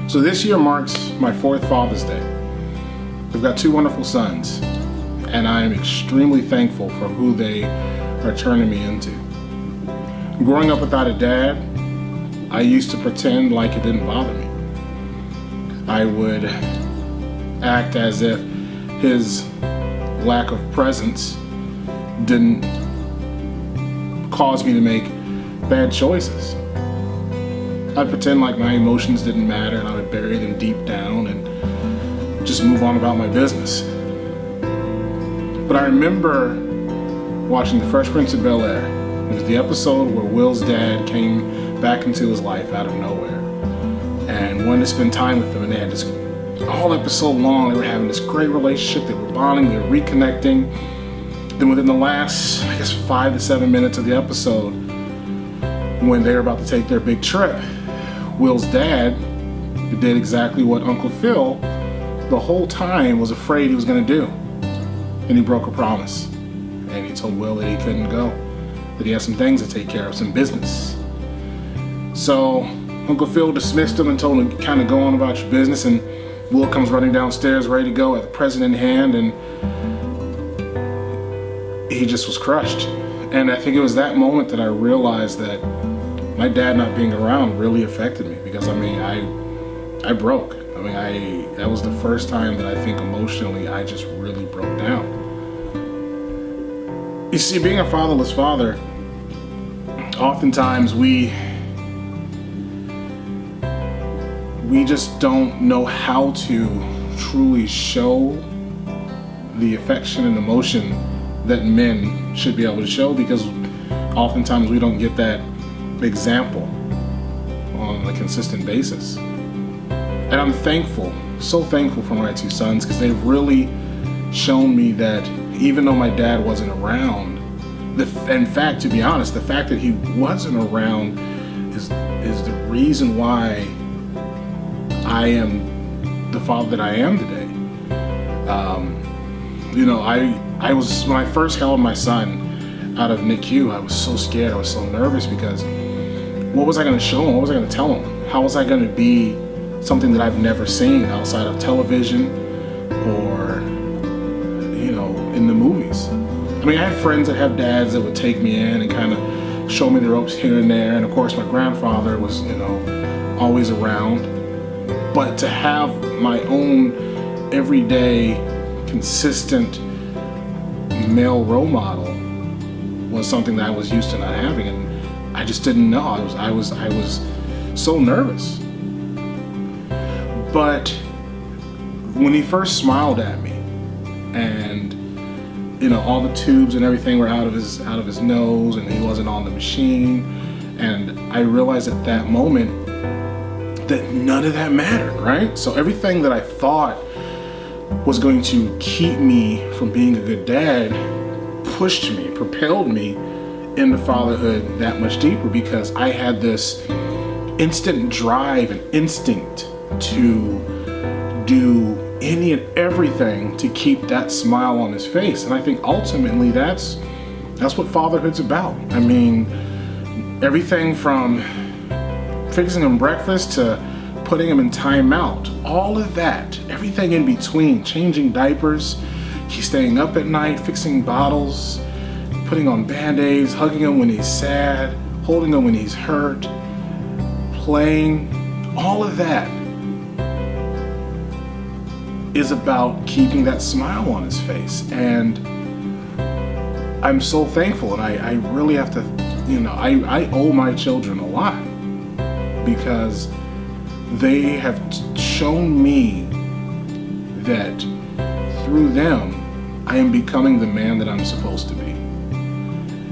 So this year marks my 4th Father's Day. I've got 2 wonderful sons, and I am extremely thankful for who they are turning me into. Growing up without a dad, I used to pretend like it didn't bother me. I would act as if his lack of presence didn't cause me to make bad choices. I'd pretend like my emotions didn't matter, and I would bury them deep down and just move on about my business. But I remember watching The Fresh Prince of Bel-Air. It was the episode where Will's dad came back into his life out of nowhere and wanted to spend time with him, and they had this all episode long. They were having this great relationship. They were bonding, they were reconnecting. Then within the last, 5 to 7 minutes of the episode, when they were about to take their big trip, Will's dad did exactly what Uncle Phil the whole time was afraid he was going to do. And he broke a promise. And he told Will that he couldn't go, that he had some things to take care of, some business. So Uncle Phil dismissed him and told him to kind of go on about your business, and Will comes running downstairs ready to go at the present in hand, and he just was crushed. And I think it was that moment that I realized that my dad not being around really affected me, because I broke. That was the first time that I think emotionally I just really broke down. You see, being a fatherless father, oftentimes we just don't know how to truly show the affection and emotion that men should be able to show, because oftentimes we don't get that example on a consistent basis. And I'm thankful, so thankful for my 2 sons, because they've really shown me that even though my dad wasn't around, in fact, to be honest, the fact that he wasn't around is the reason why I am the father that I am today. I was, when I first held my son out of NICU, I was so scared, I was so nervous, because what was I going to show him? What was I going to tell him? How was I going to be something that I've never seen outside of television or, in the movies? I had friends that have dads that would take me in and kind of show me the ropes here and there. And of course, my grandfather was, always around. But to have my own everyday, consistent male role model was something that I was used to not having, and I just didn't know. I was so nervous. But when he first smiled at me, and all the tubes and everything were out of his nose, and he wasn't on the machine, and I realized at that moment that none of that mattered, right? So everything that I thought was going to keep me from being a good dad pushed me, propelled me into fatherhood that much deeper, because I had this instant drive and instinct to do any and everything to keep that smile on his face. And I think ultimately that's what fatherhood's about. Everything from fixing him breakfast to putting him in timeout, all of that, everything in between, changing diapers, he's staying up at night, fixing bottles, putting on Band-Aids, hugging him when he's sad, holding him when he's hurt, playing, all of that is about keeping that smile on his face. And I'm so thankful, and I really have to, I owe my children a lot, because they have shown me that through them, I am becoming the man that I'm supposed to be.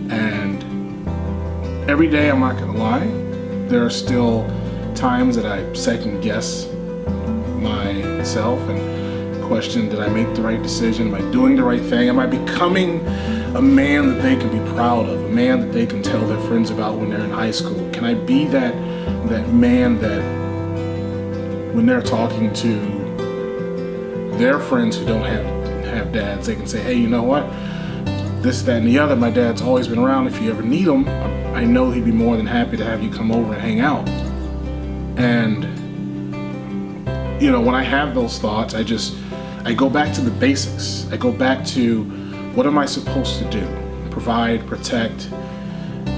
And every day, I'm not gonna lie, there are still times that I second guess myself and question, did I make the right decision? Am I doing the right thing? Am I becoming a man that they can be proud of? A man that they can tell their friends about when they're in high school? Can I be that man that when they're talking to their friends who don't have dads, they can say, hey, you know what? This, that, and the other, my dad's always been around. If you ever need him, I know he'd be more than happy to have you come over and hang out. And when I have those thoughts, I go back to the basics. I go back to, what am I supposed to do? Provide, protect,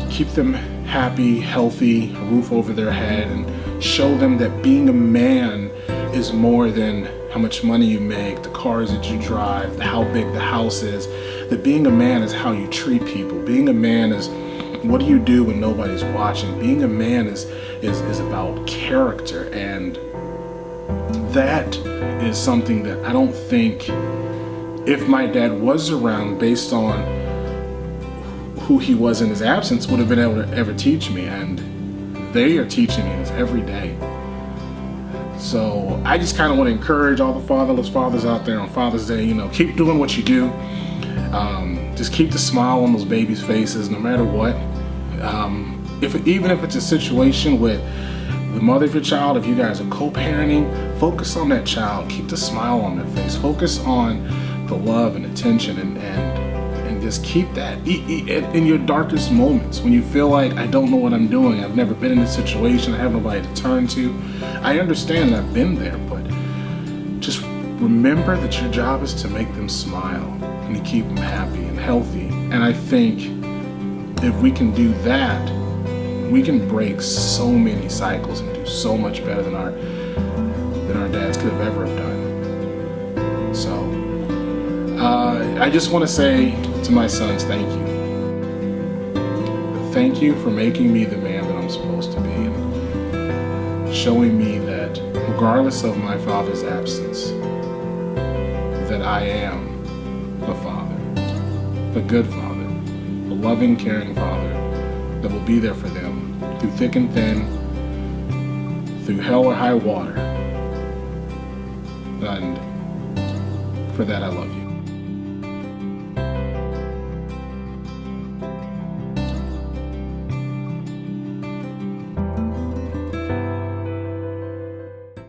keep them happy, healthy, a roof over their head, and show them that being a man is more than how much money you make, the cars that you drive, how big the house is. That being a man is how you treat people. Being a man is, what do you do when nobody's watching? Being a man is about character, and that is something that I don't think, if my dad was around, based on who he was in his absence, would have been able to ever teach me, and they are teaching me this every day. So I just kind of want to encourage all the fatherless fathers out there on Father's Day, keep doing what you do. Just keep the smile on those babies' faces no matter what. Even if it's a situation with the mother of your child, if you guys are co-parenting, focus on that child. Keep the smile on their face. Focus on the love and attention, and just keep that in your darkest moments when you feel like, I don't know what I'm doing. I've never been in this situation. I have nobody to turn to. I understand that I've been there, but just remember that your job is to make them smile and to keep them happy and healthy. And I think if we can do that, we can break so many cycles and do so much better than our dads could have ever have done. So I just want to say to my sons, thank you. Thank you for making me the man that I'm supposed to be, and showing me that regardless of my father's absence, that I am a father, a good father, a loving, caring father that will be there for them through thick and thin, through hell or high water. And for that, I love you.